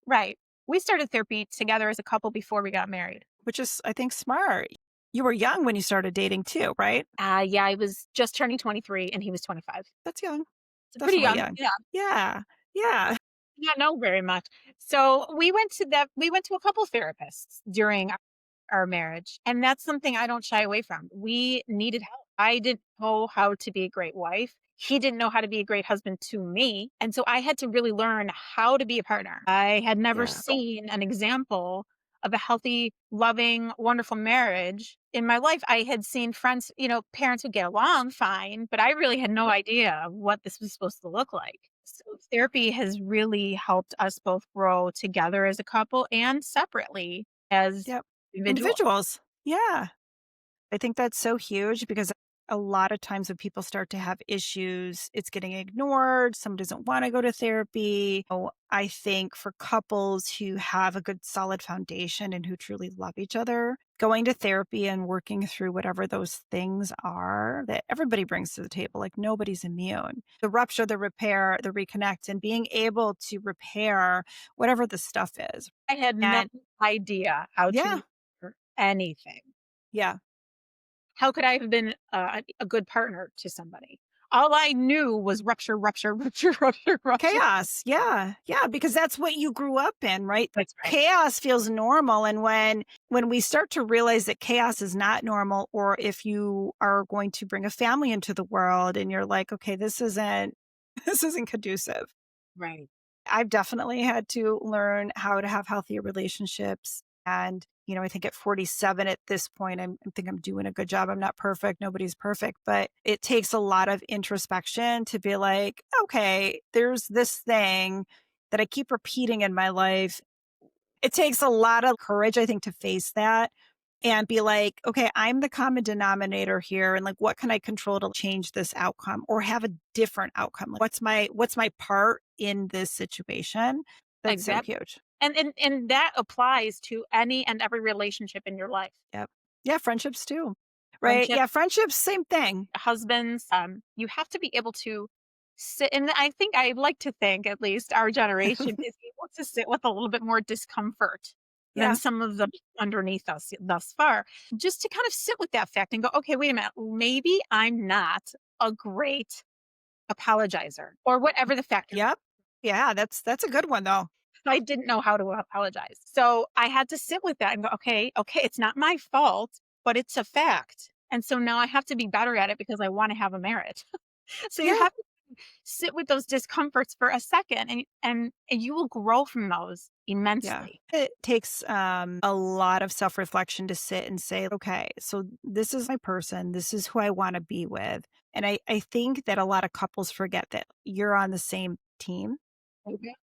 B: right? We started therapy together as a couple before we got married.
A: which is, I think, smart. You were young when you started dating too, right?
B: Yeah, I was just turning 23 and he was 25.
A: That's young.
B: So pretty
A: Definitely
B: young.
A: young.
B: Yeah.
A: Yeah. Yeah.
B: Did not know very much. So we went to a couple therapists during our marriage. And that's something I don't shy away from. We needed help. I didn't know how to be a great wife. He didn't know how to be a great husband to me. And so I had to really learn how to be a partner. I had never
A: Yeah.
B: seen an example of a healthy, loving, wonderful marriage in my life. I had seen friends, parents who get along fine, but I really had no idea what this was supposed to look like. So therapy has really helped us both grow together as a couple and separately as
A: Yep.
B: individuals.
A: Individuals. Yeah. I think that's so huge because a lot of times when people start to have issues, it's getting ignored. Someone doesn't want to go to therapy. I think for couples who have a good solid foundation and who truly love each other, going to therapy and working through whatever those things are that everybody brings to the table, like nobody's immune. The rupture, the repair, the reconnect, and being able to repair whatever the stuff is.
B: I had no
A: And
B: idea how
A: yeah,
B: to for anything.
A: yeah.
B: How could I have been a good partner to somebody? All I knew was rupture, rupture, rupture, rupture, rupture.
A: Chaos. Yeah. Yeah, because that's what you grew up in, right?
B: That's right.
A: Chaos feels normal, and when we start to realize that chaos is not normal, or if you are going to bring a family into the world and you're like, okay, this isn't this isn't conducive.
B: Right.
A: I've definitely had to learn how to have healthier relationships. And, I think at 47 at this point, I think I'm doing a good job. I'm not perfect. Nobody's perfect, but it takes a lot of introspection to be like, okay, there's this thing that I keep repeating in my life. It takes a lot of courage, I think, to face that and be like, okay, I'm the common denominator here. And like, what can I control to change this outcome or have a different outcome? Like, what's my part in this situation? That's so
B: Exactly.
A: huge.
B: And that applies to any and every relationship in your life.
A: Yep. Yeah. Friendships too. Right.
B: Friendship,
A: Yeah. Friendships, same thing.
B: husbands, you have to be able to sit, and I like to think at least our generation is able to sit with a little bit more discomfort than
A: Yeah.
B: some of the underneath us thus far. Just to kind of sit with that fact and go, okay, wait a minute, maybe I'm not a great apologizer or whatever the factor.
A: Yep. Yeah. That's a good one though.
B: I didn't know how to apologize. So I had to sit with that and go, okay, it's not my fault, but it's a fact. And so now I have to be better at it because I want to have a marriage. So you
A: Yeah.
B: have to sit with those discomforts for a second and you will grow from those
A: Yeah.
B: immensely.
A: It takes a lot of self reflection to sit and say, okay, so this is my person. This is who I want to be with. And I think that a lot of couples forget that you're on the same team.
B: Okay.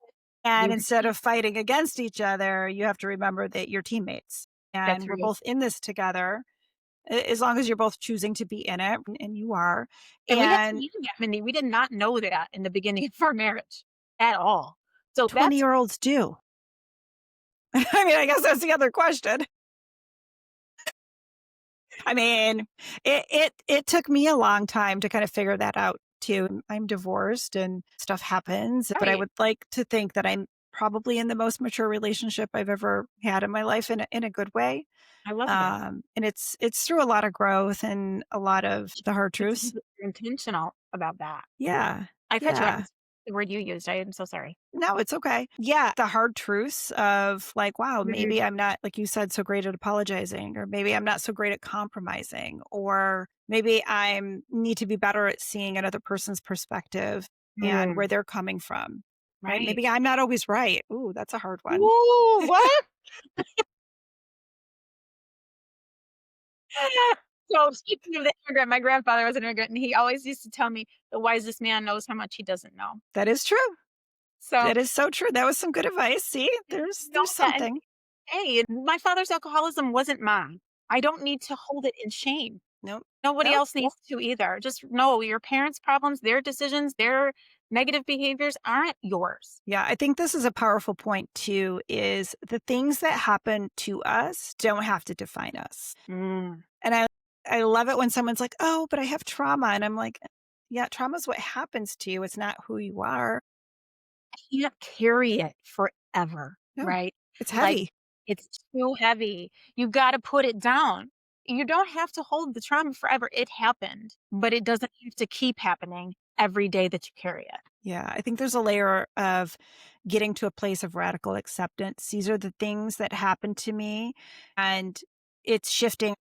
A: And
B: You
A: instead of fighting against each other, you have to remember that you're teammates
B: that's
A: and we're
B: real.
A: both in this together, as long as you're both choosing to be in it, and you are.
B: And we didn't
A: And
B: even that, Mindy. We did not know that in the beginning of our marriage at all. So
A: 20
B: that's
A: year olds do. I mean, I guess that's the other question. I mean, it took me a long time to kind of figure that out too. I'm divorced and stuff happens, but I
B: right.
A: would like to think that I'm probably in the most mature relationship I've ever had in my life in a good way.
B: I love that.
A: And it's through a lot of growth and a lot of the hard
B: It
A: truths.
B: sounds like you're intentional about that.
A: Yeah.
B: I cut you off.
A: Yeah.
B: It's the word you used. I am so sorry.
A: No, it's okay. Yeah, the hard truths of like, wow,
B: Mhm.
A: maybe I'm not, like you said, so great at apologizing, or maybe I'm not so great at compromising, or maybe I'm need to be better at seeing another person's perspective and where
B: Mm,
A: they're coming from. Right?
B: right.
A: Maybe I'm not always right. Ooh, that's a hard one.
B: Ooh, what? So, speaking of the immigrant, my grandfather was an immigrant, and he always used to tell me, "The wisest man knows how much he doesn't know."
A: That is true.
B: So,
A: That is so true. That was some good advice. See,
B: you know
A: there's
B: that, and
A: something.
B: hey, my father's alcoholism wasn't mine. I don't need to hold it in shame.
A: Nope.
B: Nobody
A: Nope.
B: else needs to either. Just know your parents' problems, their decisions, their negative behaviors aren't yours.
A: Yeah, I think this is a powerful point too, is the things that happen to us don't have to define us.
B: Mm.
A: And I love it when someone's like, "Oh, but I have trauma." And I'm like, "Yeah, trauma is what happens to you. It's not who you are."
B: Can't carry it forever,
A: No.
B: right?
A: It's
B: Like,
A: heavy.
B: it's too heavy. You gotta put it down. You don't have to hold the trauma forever. It happened, but it doesn't have to keep happening every day that you carry it.
A: Yeah, I think there's a layer of getting to a place of radical acceptance. These are the things that happened to me, and it's shifting.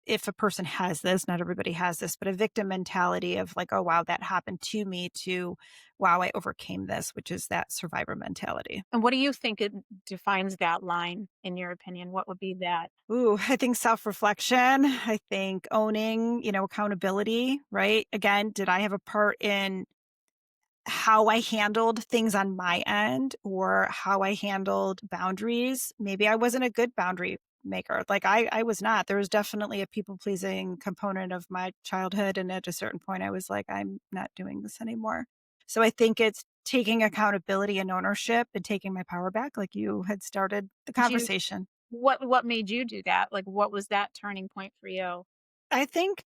A: If a person has this, not everybody has this, but a victim mentality of like, oh wow, that happened to me, to wow, I overcame this, which is that survivor mentality.
B: And what do you think it defines that line, in your opinion? What would be that?
A: Ooh, I think self-reflection. I think owning, accountability. Right? Again, did I have a part in how I handled things on my end or how I handled boundaries? Maybe I wasn't a good boundary maker. Like I was not. There was definitely a people pleasing component of my childhood. And at a certain point, I was like, I'm not doing this anymore. So I think it's taking accountability and ownership and taking my power back, like you had started the
B: Did you
A: conversation.
B: what made you do that? Like, what was that turning point for you?
A: I think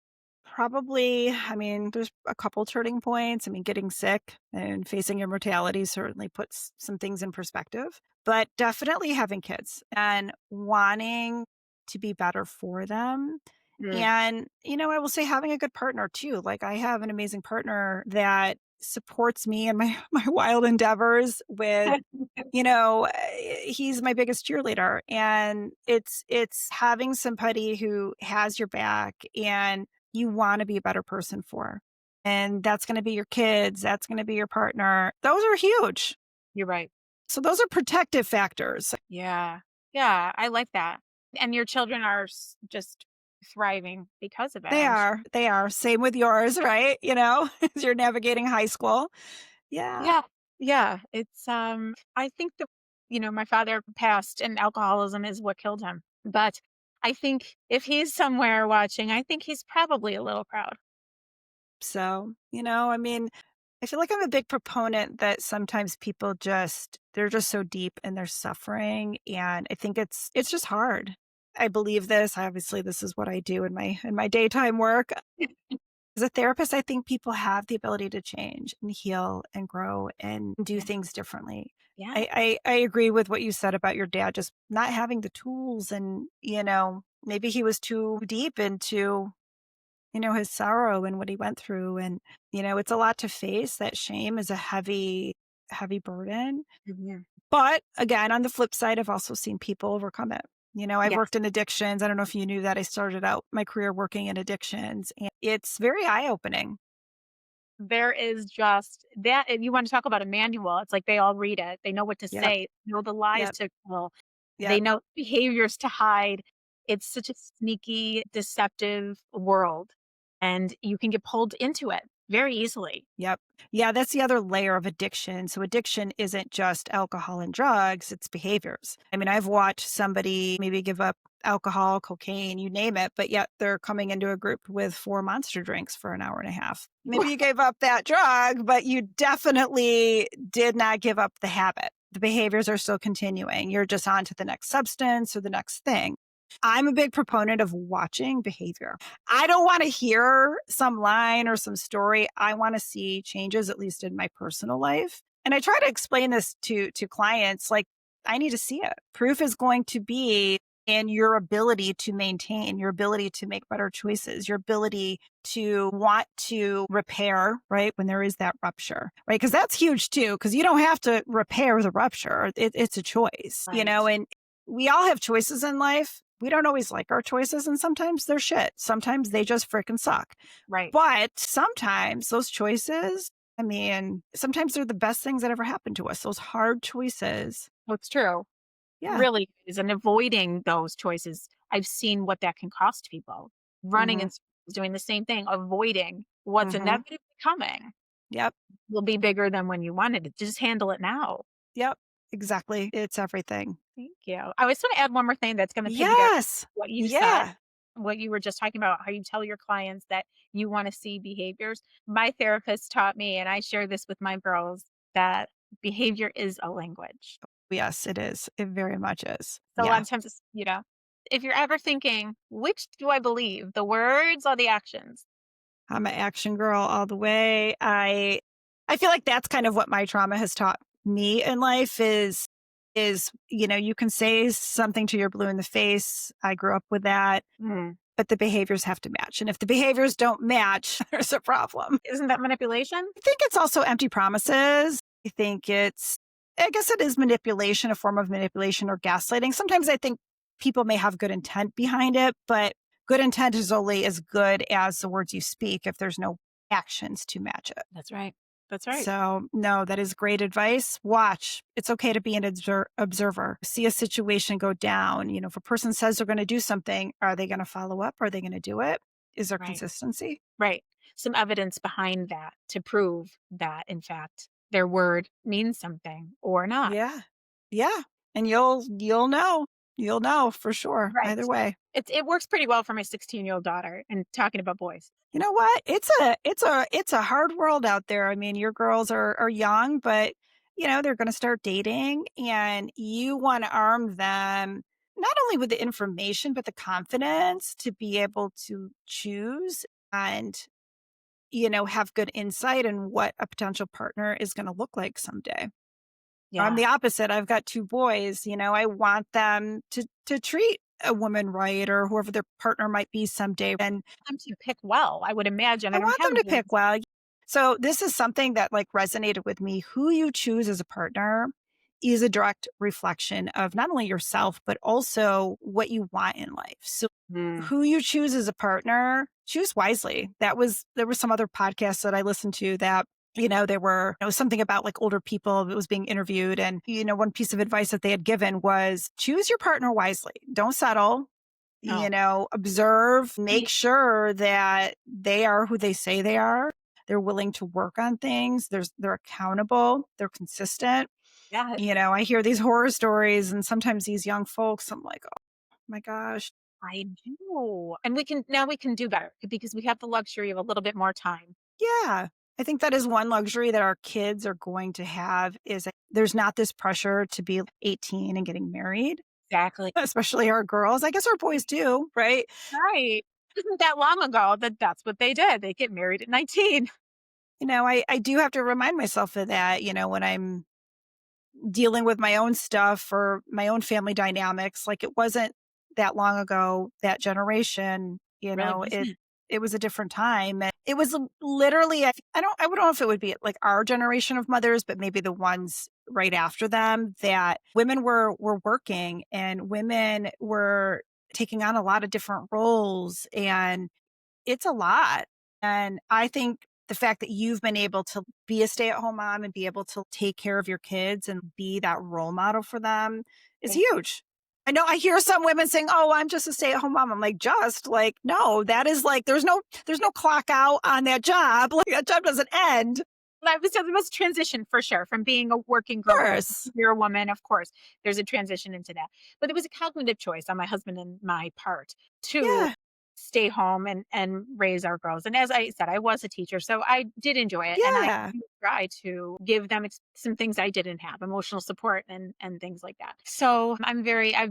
A: probably, I mean, there's a couple turning points. I mean, getting sick and facing your mortality certainly puts some things in perspective, but definitely having kids and wanting to be better for them.
B: Mm.
A: And, I will say having a good partner too. Like I have an amazing partner that supports me in my my wild endeavors with he's my biggest cheerleader, and it's having somebody who has your back and you wanna be a better person for. And that's gonna be your kids, that's gonna be your partner. Those are huge.
B: You're right.
A: So those are protective factors.
B: Yeah. Yeah, I like that. And your children are just thriving because of it,
A: They
B: I'm sure.
A: are, they are. Same with yours, right? As you're navigating high school. Yeah.
B: Yeah. Yeah. I think my father passed and alcoholism is what killed him. But I think if he's somewhere watching, I think he's probably a little proud.
A: So, I mean, I feel like I'm a big proponent that sometimes people they're just so deep in their suffering, and I think it's just hard. I believe this. Obviously, this is what I do in my daytime work. As a therapist, I think people have the ability to change and heal and grow and do
B: Yeah.
A: things differently.
B: Yeah.
A: I agree with what you said about your dad just not having the tools, and maybe he was too deep into his sorrow and what he went through. And, it's a lot to face. That shame is a heavy, heavy burden.
B: Mhm.
A: But again, on the flip side, I've also seen people overcome it. I've
B: Yes.
A: worked in addictions. I don't know if you knew that I started out my career working in addictions, and it's very eye opening.
B: There is just that, if you want to talk about a manual, it's like they all read it. They know what to
A: Yep.
B: say, they know the lies
A: Yep.
B: to tell, they
A: Yep.
B: know behaviors to hide. It's such a sneaky, deceptive world, and you can get pulled into it very easily.
A: Yep. Yeah, that's the other layer of addiction. So addiction isn't just alcohol and drugs, it's behaviors. I mean, I've watched somebody maybe give up alcohol, cocaine, you name it, but yet they're coming into a group with 4 monster drinks for an hour and a half. Maybe you gave up that drug, but you definitely did not give up the habit. The behaviors are still continuing. You're just on to the next substance or the next thing. I'm a big proponent of watching behavior. I don't want to hear some line or some story. I want to see changes, at least in my personal life. And I try to explain this to clients, like, I need to see it. Proof is going to be in your ability to maintain, your ability to make better choices, your ability to want to repair, right? When there is that rupture, right? Because that's huge too, because you don't have to repair the rupture. It's a choice,
B: Right.
A: and we all have choices in life. We don't always like our choices, and sometimes they're shit. Sometimes they just freaking suck.
B: Right.
A: But sometimes those choices, I mean, sometimes they're the best things that ever happened to us. Those hard choices.
B: What's true.
A: Yeah.
B: Really is, and avoiding those choices, I've seen what that can cost people. Running
A: Mhm.
B: and doing the same thing, avoiding what's
A: Mhm.
B: inevitably coming
A: Yep.
B: will be bigger than when you wanted it. Just handle it now.
A: Yep. Exactly. It's everything.
B: Thank you. I was gonna add one more thing that's gonna piggyback
A: Yes.
B: what you said,
A: Yeah.
B: what you were just talking about, how you tell your clients that you wanna see behaviors. My therapist taught me, and I share this with my girls, that behavior is a language.
A: Yes, it is. It very much is.
B: So a lot
A: Yeah.
B: of times it's, if you're ever thinking, which do I believe, the words or the actions?
A: I'm an action girl all the way. I feel like that's kind of what my trauma has taught me in life is, you can say something to your blue in the face. I grew up with that,
B: Mm.
A: but the behaviors have to match. And if the behaviors don't match, there's a problem.
B: Isn't that manipulation?
A: I think it's also empty promises. I guess it is manipulation, a form of manipulation or gaslighting. Sometimes I think people may have good intent behind it, but good intent is only as good as the words you speak if there's no actions to match it.
B: That's right. That's right.
A: So, no, that is great advice. Watch. It's okay to be an observer. See a situation go down. If a person says they're going to do something, are they going to follow up? Are they going to do it? Is there
B: Right.
A: consistency?
B: Right. Some evidence behind that to prove that, in fact, their word means something or not.
A: Yeah. Yeah. And you'll know. You'll know for sure.
B: Right.
A: Either way.
B: It works pretty well for my 16-year-old daughter, and talking about boys.
A: You know what? It's a hard world out there. I mean, your girls are young, but they're going to start dating and you want to arm them not only with the information but the confidence to be able to choose and have good insight in what a potential partner is going to look like someday. I'm
B: Yeah.
A: the opposite. I've got 2 boys, I want them to treat a woman right or whoever their partner might be someday, and
B: Them to pick well, I would imagine.
A: I
B: I don't
A: want them
B: have
A: to pick
B: kids.
A: well. So this is something that, like, resonated with me. Who you choose as a partner is a direct reflection of not only yourself, but also what you want in life. So
B: Mm.
A: who you choose as a partner, choose wisely. There was some other podcasts that I listened to that, there were, something about like older people that was being interviewed. And, one piece of advice that they had given was choose your partner wisely. Don't settle,
B: No.
A: observe, make
B: Ye
A: sure that they are who they say they are. They're willing to work on things. They're accountable. They're consistent.
B: Yes,
A: I hear these horror stories and sometimes these young folks, I'm like, oh my gosh.
B: I do. And we can do better because we have the luxury of a little bit more time.
A: Yeah. I think that is one luxury that our kids are going to have is that there's not this pressure to be 18 and getting married,
B: Exactly.
A: especially our girls. I guess our boys do, right?
B: Right. Isn't that long ago that that's what they did. They get married at 19.
A: I do have to remind myself of that, when I'm dealing with my own stuff or my own family dynamics. Like it wasn't that long ago, that generation,
B: Really wasn't.
A: it was a different time. And it was literally, I don't know if it would be like our generation of mothers, but maybe the ones right after them that women were working and women were taking on a lot of different roles and it's a lot. And I think the fact that you've been able to be a stay-at-home mom and be able to take care of your kids and be that role model for them is
B: Thank
A: huge. I know I hear some women saying, "Oh, I'm just a stay-at-home mom." I'm like, "Just like, no, that is like there's no clock out on that job. Like that job doesn't end." Of
B: So there was a transition for sure from being a working girl to
A: course.
B: you're a woman, of course. There's a transition into that. But it was a cognitive choice on my husband and my part to
A: Yeah.
B: stay home and raise our girls. And as I said, I was a teacher, so I did enjoy it, and I
A: Yeah.
B: do try to give them some things I didn't have, emotional support and things like that. So I've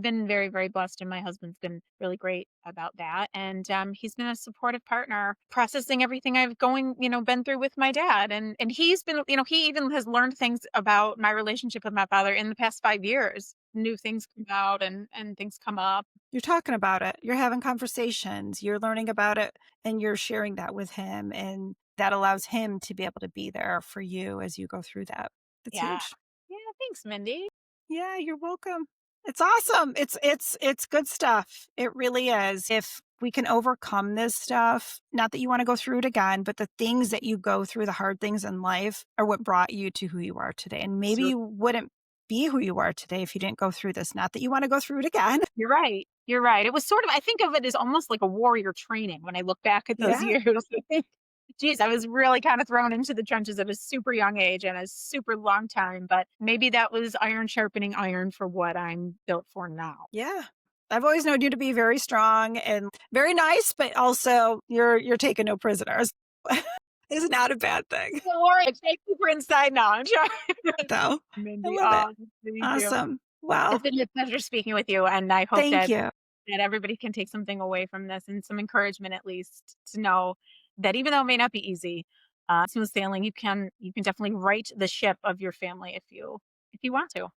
B: been very, very blessed, and my husband's been really great about that. And he's been a supportive partner, processing everything I've been through with my dad. And he's been, he even has learned things about my relationship with my father in the past 5 years. New things come out and things come up.
A: You're talking about it. You're having conversations. You're learning about it and you're sharing that with him. And that allows him to be able to be there for you as you go through that. That's
B: Yeah.
A: huge.
B: Yeah, thanks, Mindy.
A: Yeah, you're welcome. It's awesome. It's good stuff. It really is. If we can overcome this stuff, not that you want to go through it again, but the things that you go through, the hard things in life are what brought you to who you are today. And maybe
B: So
A: you wouldn't be who you are today if you didn't go through this. Not that you want to go through it again.
B: you're right. You're right. It was sort of, I think of it as almost like a warrior training when I look back at those
A: Yeah.
B: years. I think, geez, I was really kind of thrown into the trenches at a super young age and a super long time. But maybe that was iron sharpening iron for what I'm built for now.
A: Yeah. I've always known you to be very strong and very nice, but also you're taking no prisoners. It's not a bad thing.
B: Don't worry, it's like super inside now. I'm sure.
A: Though. I
B: Mindy,
A: love it.
B: thank you.
A: Awesome. Well,
B: It's been a pleasure speaking with you, and I hope
A: thank
B: that
A: you.
B: everybody can take something away from this and some encouragement at least to know that even though it may not be easy, smooth sailing, you can definitely right the ship of your family if you want to.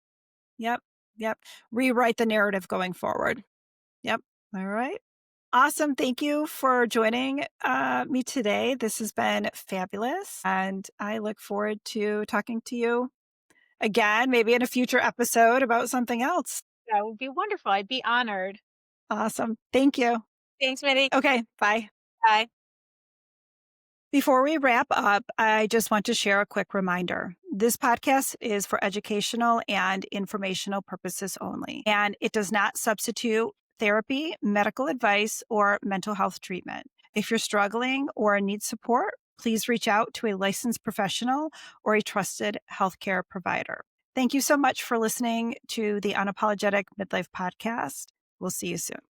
A: Yep. Yep. Rewrite the narrative going forward. Yep. All right. Awesome. Thank you for joining me today. This has been fabulous. And I look forward to talking to you again, maybe in a future episode about something else.
B: That would be wonderful. I'd be honored.
A: Awesome. Thank you.
B: Thanks, Minnie.
A: Okay. Bye.
B: Bye.
A: Before we wrap up, I just want to share a quick reminder. This podcast is for educational and informational purposes only, and it does not substitute therapy, medical advice, or mental health treatment. If you're struggling or need support, please reach out to a licensed professional or a trusted healthcare provider. Thank you so much for listening to the Unapologetic Midlife Podcast. We'll see you soon.